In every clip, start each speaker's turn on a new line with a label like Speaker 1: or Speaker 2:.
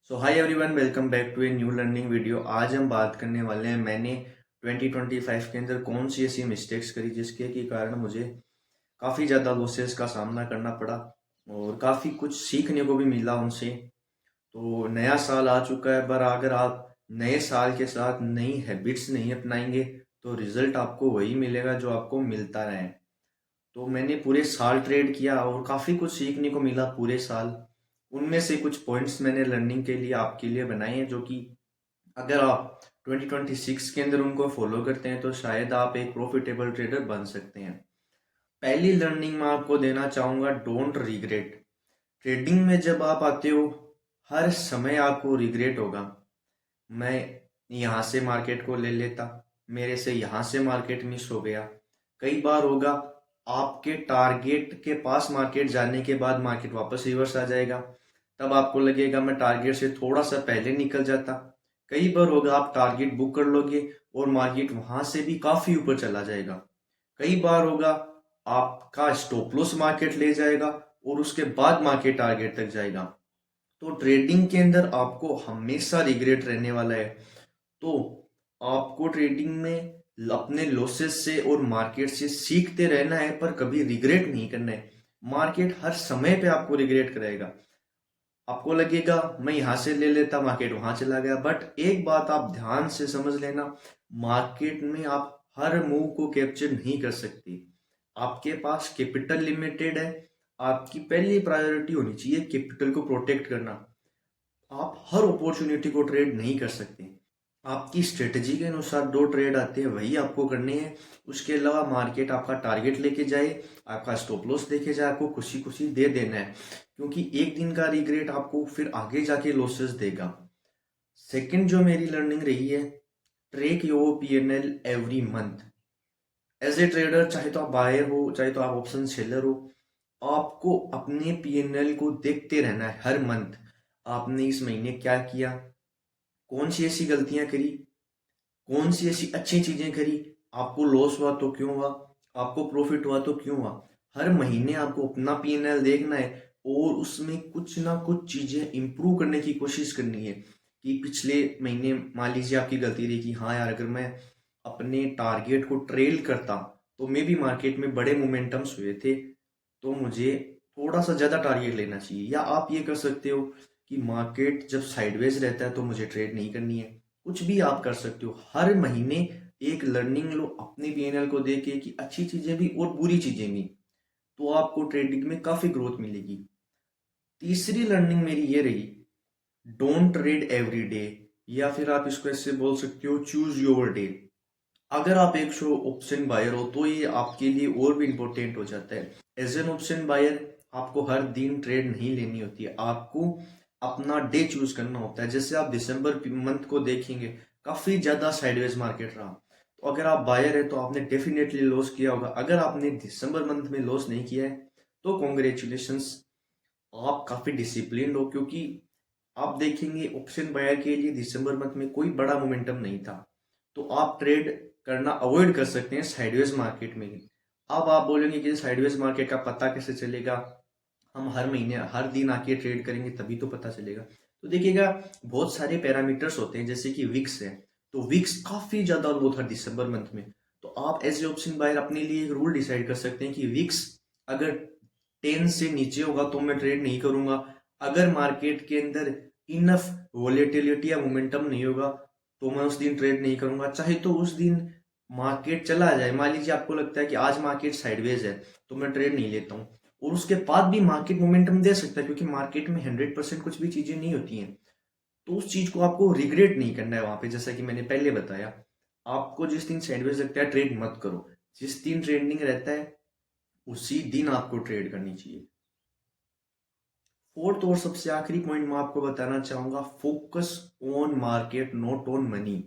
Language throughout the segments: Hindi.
Speaker 1: So hi everyone, welcome back to a new learning video. आज हम बात करने वाले हैं मैंने 2025 के अंदर कौन सी ऐसी मिस्टेक्स करी जिसके के कारण मुझे काफ़ी ज़्यादा लॉसेस का सामना करना पड़ा और काफ़ी कुछ सीखने को भी मिला उनसे। तो नया साल आ चुका है, पर अगर आप नए साल के साथ नई हैबिट्स नहीं अपनाएंगे तो रिजल्ट आपको वही मिलेगा जो आपको मिलता रहे। तो मैंने पूरे साल ट्रेड किया और काफ़ी कुछ सीखने को मिला पूरे साल। उनमें से कुछ पॉइंट्स मैंने लर्निंग के लिए आपके लिए बनाए हैं, जो कि अगर आप 2026 के अंदर उनको फॉलो करते हैं तो शायद आप एक प्रॉफिटेबल ट्रेडर बन सकते हैं। पहली लर्निंग मैं आपको देना चाहूँगा, डोंट रिग्रेट। ट्रेडिंग में जब आप आते हो हर समय आपको रिग्रेट होगा। मैं यहाँ से मार्केट को ले लेता, मेरे से यहाँ से मार्केट मिस हो गया। कई बार होगा आपके टारगेट के पास मार्केट जाने के बाद मार्केट वापस रिवर्स आ जाएगा, तब आपको लगेगा मैं टारगेट से थोड़ा सा पहले निकल जाता। कई बार होगा आप टारगेट बुक कर लोगे और मार्केट वहां से भी काफी ऊपर चला जाएगा। कई बार होगा आपका स्टॉप लॉस मार्केट ले जाएगा और उसके बाद मार्केट टारगेट तक जाएगा। तो ट्रेडिंग के अंदर आपको हमेशा रिग्रेट रहने वाला है। तो आपको ट्रेडिंग में अपने लॉसेस से और मार्केट से सीखते रहना है, पर कभी रिग्रेट नहीं करना है। मार्केट हर समय पे आपको रिग्रेट कराएगा। आपको लगेगा मैं यहां से ले लेता, मार्केट वहां चला गया। बट एक बात आप ध्यान से समझ लेना, मार्केट में आप हर मूव को कैप्चर नहीं कर सकते। आपके पास कैपिटल लिमिटेड है। आपकी पहली प्रायोरिटी होनी चाहिए कैपिटल को प्रोटेक्ट करना। आप हर अपॉर्चुनिटी को ट्रेड नहीं कर सकते। आपकी स्ट्रेटजी के अनुसार दो ट्रेड आते हैं वही आपको करने हैं। उसके अलावा मार्केट आपका टारगेट लेके जाए, आपका स्टॉप लॉस देखे जाए, आपको खुशी खुशी दे देना है, क्योंकि एक दिन का रिग्रेट आपको फिर आगे जाके लॉसेस देगा। सेकंड जो मेरी लर्निंग रही है, track your PNL every month. As a trader, चाहे तो आप बायर हो चाहे तो आप ऑप्शन सेलर हो, आपको अपने पीएनएल को देखते रहना है हर मंथ। आपने इस महीने क्या किया, कौन सी ऐसी गलतियां करी, कौन सी ऐसी अच्छी चीजें करी, आपको लॉस हुआ तो क्यों हुआ, आपको प्रॉफिट हुआ तो क्यों हुआ। हर महीने आपको अपना पीएनएल देखना है और उसमें कुछ ना कुछ चीजें इंप्रूव करने की कोशिश करनी है। कि पिछले महीने मान लीजिए आपकी गलती रही कि हाँ यार, अगर मैं अपने टारगेट को ट्रेल करता तो मे भी मार्केट में बड़े मोमेंटम्स हुए थे, तो मुझे थोड़ा सा ज्यादा टारगेट लेना चाहिए। या आप ये कर सकते हो कि मार्केट जब साइडवेज रहता है तो मुझे ट्रेड नहीं करनी है। कुछ भी आप कर सकते हो। हर महीने एक लर्निंग लो अपने पीएनएल को देके, कि अच्छी चीजें भी और बुरी चीजें भी, तो आपको ट्रेडिंग में काफी ग्रोथ मिलेगी। तीसरी लर्निंग मेरी ये रही, डोंट ट्रेड एवरी डे, या फिर आप इसको ऐसे बोल सकते हो, चूज योर डे। अगर आप एक शो ऑप्शन बायर हो तो ये आपके लिए और भी इंपॉर्टेंट हो जाता है। एज एन ऑप्शन बायर आपको हर दिन ट्रेड नहीं लेनी होती है, आपको अपना डे चूज करना होता है। जैसे आप दिसंबर मंथ को देखेंगे, काफी ज्यादा साइडवेज मार्केट रहा। तो अगर आप बायर है तो आपने डेफिनेटली लॉस किया होगा। अगर आपने दिसंबर मंथ में लॉस नहीं किया है तो कॉन्ग्रेचुलेशंस, आप काफी डिसिप्लिन हो, क्योंकि आप देखेंगे ऑप्शन बायर के लिए दिसंबर मंथ में कोई बड़ा मोमेंटम नहीं था। तो आप ट्रेड करना अवॉइड कर सकते हैं साइडवेज मार्केट में। अब आप बोलेंगे कि साइडवेज मार्केट का पता कैसे चलेगा, हम हर महीने हर दिन आके ट्रेड करेंगे तभी तो पता चलेगा। तो देखिएगा, बहुत सारे पैरामीटर्स होते हैं, जैसे कि विक्स है। तो विक्स काफी ज्यादा लो था दिसंबर मंथ में। तो आप एज ए ऑप्शन बायर अपने लिए एक रूल डिसाइड कर सकते हैं कि विक्स अगर 10 से नीचे होगा तो मैं ट्रेड नहीं करूंगा। अगर मार्केट के अंदर इनफ वॉलेटिलिटी या मोमेंटम नहीं होगा तो मैं उस दिन ट्रेड नहीं करूंगा। चाहे तो उस दिन मार्केट चला जाए, मान लीजिए आपको लगता है कि आज मार्केट साइडवेज है तो मैं ट्रेड नहीं लेता हूँ, और उसके बाद भी मार्केट मोमेंटम दे सकता है, क्योंकि मार्केट में 100% कुछ भी चीजें नहीं होती हैं। तो उस चीज को आपको रिग्रेट नहीं करना है वहां पे। जैसा कि मैंने पहले बताया, आपको जिस दिन सैंडविच लगता है ट्रेड मत करो। जिस दिन ट्रेंडिंग रहता है उसी दिन आपको ट्रेड करनी चाहिए। फोर्थ और सबसे आखिरी पॉइंट मैं आपको बताना चाहूंगा, focus on market not on money.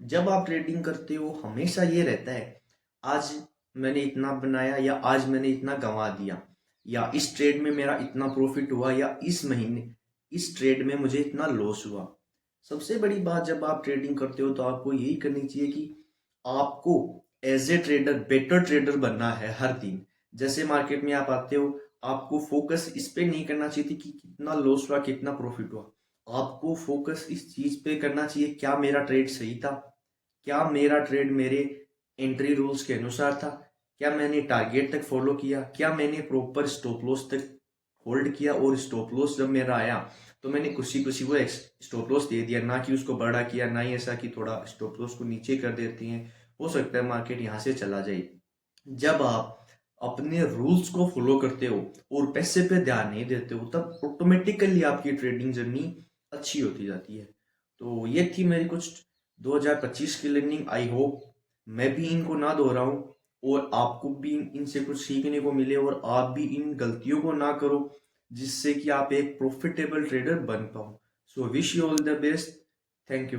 Speaker 1: जब आप ट्रेडिंग करते हो हमेशा ये रहता है, आज मैंने इतना बनाया या आज मैंने इतना गंवा दिया, या इस ट्रेड में मेरा इतना प्रॉफिट हुआ, या इस महीने इस ट्रेड में मुझे इतना लॉस हुआ। सबसे बड़ी बात, जब आप ट्रेडिंग करते हो तो आपको यही करनी चाहिए कि आपको as a trader better trader बनना है हर दिन। जैसे मार्केट में आप आते हो, आपको फोकस इस पे नहीं करना चाहिए कि कितना लॉस हुआ कितना प्रॉफिट हुआ। आपको फोकस इस चीज़ पे करना चाहिए, क्या मेरा ट्रेड सही था, क्या मेरा ट्रेड मेरे एंट्री रूल्स के अनुसार था, क्या मैंने टारगेट तक फॉलो किया, क्या मैंने प्रॉपर स्टॉप लॉस तक होल्ड किया, और स्टॉप लॉस जब मेरा आया तो मैंने खुशी खुशी वो स्टॉप लॉस दे दिया, ना कि उसको बड़ा किया, ना ही ऐसा कि थोड़ा स्टॉप लॉस को नीचे कर देती हैं, हो सकता है मार्केट यहाँ से चला जाए। जब आप अपने रूल्स को फॉलो करते हो और पैसे पे ध्यान नहीं देते हो, तब ऑटोमेटिकली आपकी ट्रेडिंग जर्नी अच्छी होती जाती है। तो ये थी मेरी कुछ 2025 की लर्निंग। आई होप मैं भी इनको ना दोहराऊं और आपको भी इनसे कुछ सीखने को मिले और आप भी इन गलतियों को ना करो, जिससे कि आप एक प्रॉफिटेबल ट्रेडर बन पाओ। So wish you all the best. Thank you.